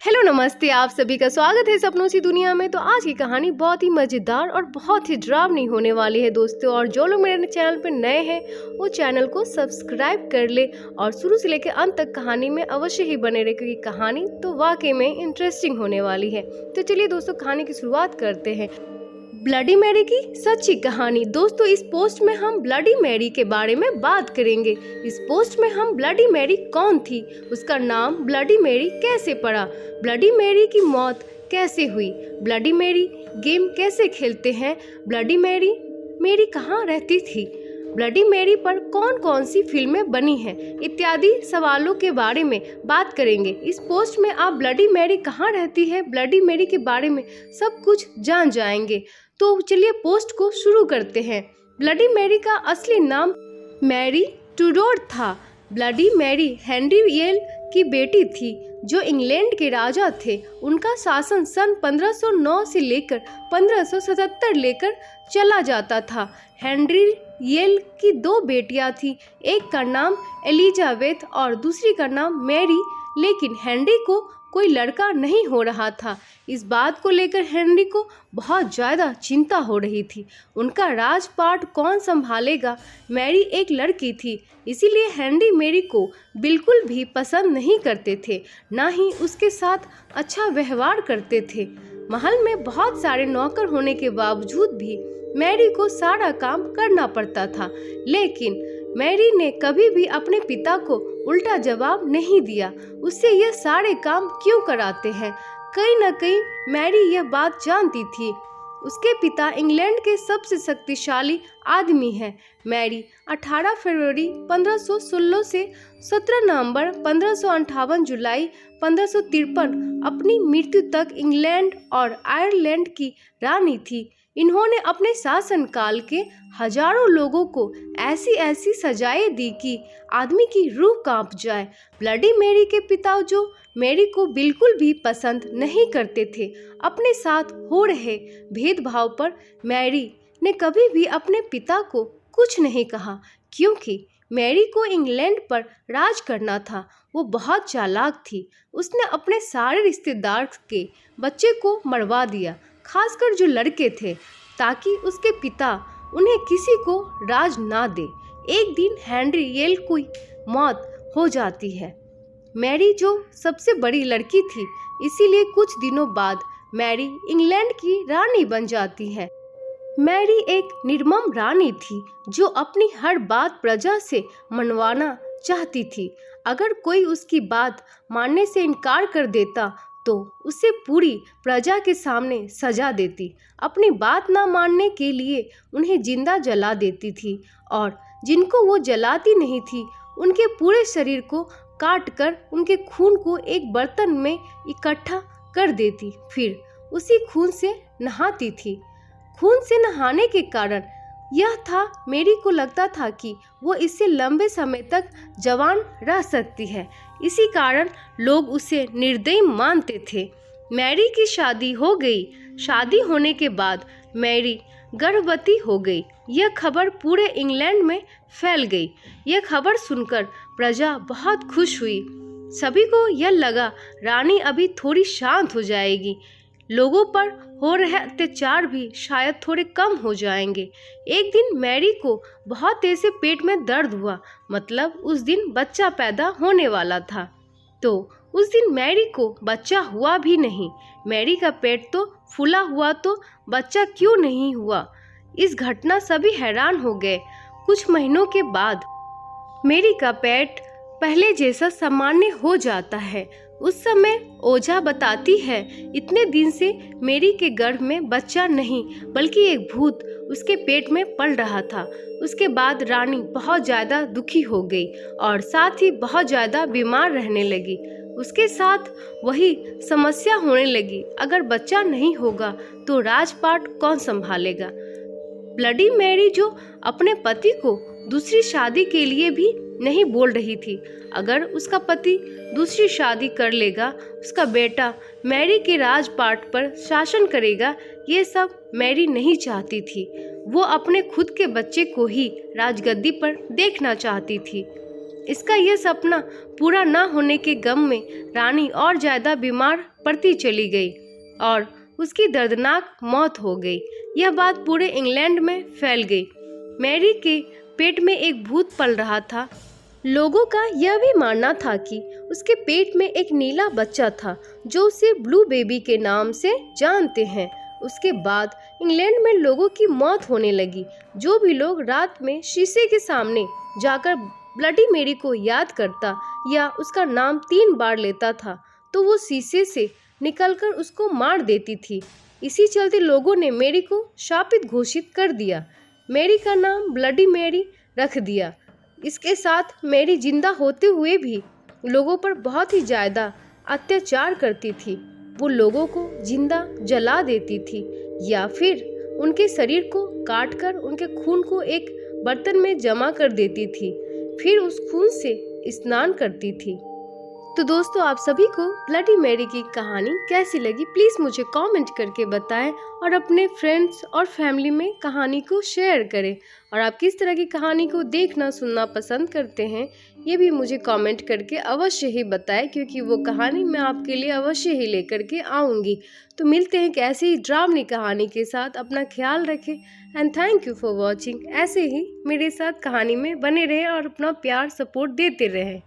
Hello नमस्ते, आप सभी का स्वागत है सपनों की दुनिया में। तो आज की कहानी बहुत ही मज़ेदार और बहुत ही डरावनी होने वाली है दोस्तों। और जो लोग मेरे चैनल पर नए हैं वो चैनल को सब्सक्राइब कर ले और शुरू से लेकर अंत तक कहानी में अवश्य ही बने रहे, क्योंकि कहानी तो वाकई में इंटरेस्टिंग होने वाली है। तो चलिए दोस्तों, कहानी की शुरुआत करते हैं। ब्लडी मैरी की सच्ची कहानी। दोस्तों, इस पोस्ट में हम ब्लडी मैरी के बारे में बात करेंगे। इस पोस्ट में हम ब्लडी मैरी कौन थी, उसका नाम ब्लडी मैरी कैसे पड़ा, ब्लडी मैरी की मौत कैसे हुई, ब्लडी मैरी गेम कैसे खेलते हैं, ब्लडी मैरी कहाँ रहती थी, ब्लडी मैरी पर कौन कौन सी फिल्में बनी हैं, इत्यादि सवालों के बारे में बात करेंगे। इस पोस्ट में आप ब्लडी मैरी कहाँ रहती है, ब्लडी मैरी के बारे में सब कुछ जान जाएंगे। तो चलिए पोस्ट को शुरू करते हैं। ब्लडी मैरी का असली नाम मैरी टूडोर था। ब्लडी मैरी हेनरी येल की बेटी थी जो इंग्लैंड के राजा थे। उनका शासन सन 1509 से लेकर 1577 लेकर चला जाता था। हेनरी येल की दो बेटियां थीं, एक का नाम एलिजाबेथ और दूसरी का नाम मैरी। लेकिन हेनरी को कोई लड़का नहीं हो रहा था। इस बात को लेकर हेनरी को बहुत ज़्यादा चिंता हो रही थी। उनका राजपाट कौन संभालेगा। मैरी एक लड़की थी, इसीलिए हेनरी मैरी को बिल्कुल भी पसंद नहीं करते थे, ना ही उसके साथ अच्छा व्यवहार करते थे। महल में बहुत सारे नौकर होने के बावजूद भी मैरी को सारा काम करना पड़ता था। लेकिन मैरी ने कभी भी अपने पिता को उल्टा जवाब नहीं दिया, उससे यह सारे काम क्यों कराते हैं। कहीं न कहीं मैरी यह बात जानती थी। उसके पिता इंग्लैंड के सबसे शक्तिशाली आदमी हैं। मैरी 18 फरवरी 1516 से 17 नवंबर 1558 जुलाई 1553 अपनी मृत्यु तक इंग्लैंड और आयरलैंड की रानी थी। इन्होंने अपने शासनकाल के हजारों लोगों को ऐसी ऐसी सजाएं दी कि आदमी की रूह कांप जाए। ब्लडी मैरी के पिता, जो मैरी को बिल्कुल भी पसंद नहीं करते थे, अपने साथ हो रहे भेदभाव पर मैरी ने कभी भी अपने पिता को कुछ नहीं कहा, क्योंकि मैरी को इंग्लैंड पर राज करना था। वो बहुत चालाक थी। उसने अपने सारे रिश्तेदार के बच्चे को मरवा दिया, खासकर जो लड़के थे, ताकि उसके पिता उन्हें किसी को राज ना दे। एक दिन हेनरी येल की मौत हो जाती है। मैरी जो सबसे बड़ी लड़की थी, इसीलिए कुछ दिनों बाद मैरी इंग्लैंड की रानी बन जाती है। मैरी एक निर्मम रानी थी जो अपनी हर बात प्रजा से मनवाना चाहती थी। अगर कोई उसकी बात मानने से इनकार कर देता तो उसे पूरी प्रजा के सामने सजा देती। अपनी बात ना मानने के लिए उन्हें जिंदा जला देती थी, और जिनको वो जलाती नहीं थी उनके पूरे शरीर को काट कर उनके खून को एक बर्तन में इकट्ठा कर देती, फिर उसी खून से नहाती थी। खून से नहाने के कारण यह था, मैरी को लगता था कि वो इससे लंबे समय तक जवान रह सकती है। इसी कारण लोग उसे निर्दयी मानते थे। मैरी की शादी हो गई। शादी होने के बाद मैरी गर्भवती हो गई। यह खबर पूरे इंग्लैंड में फैल गई। यह खबर सुनकर प्रजा बहुत खुश हुई। सभी को यह लगा रानी अभी थोड़ी शांत हो जाएगी, लोगों पर हो रहे अत्याचार भी शायद थोड़े कम हो जाएंगे। एक दिन मैरी को बहुत तेज से पेट में दर्द हुआ, मतलब उस दिन बच्चा पैदा होने वाला था। तो उस दिन मैरी को बच्चा हुआ भी नहीं। मैरी का पेट तो फूला हुआ, तो बच्चा क्यों नहीं हुआ। इस घटना सभी हैरान हो गए। कुछ महीनों के बाद मैरी का पेट पहले जैसा सामान्य हो जाता है। उस समय ओझा बताती है, इतने दिन से मैरी के गर्भ में बच्चा नहीं बल्कि एक भूत उसके पेट में पल रहा था। उसके बाद रानी बहुत ज़्यादा दुखी हो गई और साथ ही बहुत ज़्यादा बीमार रहने लगी। उसके साथ वही समस्या होने लगी, अगर बच्चा नहीं होगा तो राजपाट कौन संभालेगा। ब्लडी मैरी, जो अपने पति को दूसरी शादी के लिए भी नहीं बोल रही थी, अगर उसका पति दूसरी शादी कर लेगा, उसका बेटा मैरी के राजपाट पर शासन करेगा, ये सब मैरी नहीं चाहती थी। वो अपने खुद के बच्चे को ही राजगद्दी पर देखना चाहती थी। इसका यह सपना पूरा न होने के गम में रानी और ज़्यादा बीमार पड़ती चली गई और उसकी दर्दनाक मौत हो गई। यह बात पूरे इंग्लैंड में फैल गई। मैरी के पेट में एक भूत पल रहा था। लोगों का यह भी मानना था कि उसके पेट में एक नीला बच्चा था जो उसे ब्लू बेबी के नाम से जानते हैं। उसके बाद इंग्लैंड में लोगों की मौत होने लगी। जो भी लोग रात में शीशे के सामने जाकर ब्लडी मेरी को याद करता या उसका नाम 3 बार लेता था तो वो शीशे से निकलकर उसको मार देती थी। इसी चलते लोगों ने मेरी को शापित घोषित कर दिया। मेरी का नाम ब्लडी मेरी रख दिया। इसके साथ मेरी जिंदा होते हुए भी लोगों पर बहुत ही ज़्यादा अत्याचार करती थी। वो लोगों को जिंदा जला देती थी या फिर उनके शरीर को काटकर उनके खून को एक बर्तन में जमा कर देती थी, फिर उस खून से स्नान करती थी। तो दोस्तों, आप सभी को ब्लडी मैरी की कहानी कैसी लगी प्लीज़ मुझे कमेंट करके बताएं और अपने फ्रेंड्स और फैमिली में कहानी को शेयर करें। और आप किस तरह की कहानी को देखना सुनना पसंद करते हैं ये भी मुझे कमेंट करके अवश्य ही बताएं, क्योंकि वो कहानी मैं आपके लिए अवश्य ही लेकर के आऊँगी। तो मिलते हैं कि ऐसे ही ड्रामनी कहानी के साथ। अपना ख्याल रखें and thank you for watching. ऐसे ही मेरे साथ कहानी में बने रहें और अपना प्यार सपोर्ट देते रहें।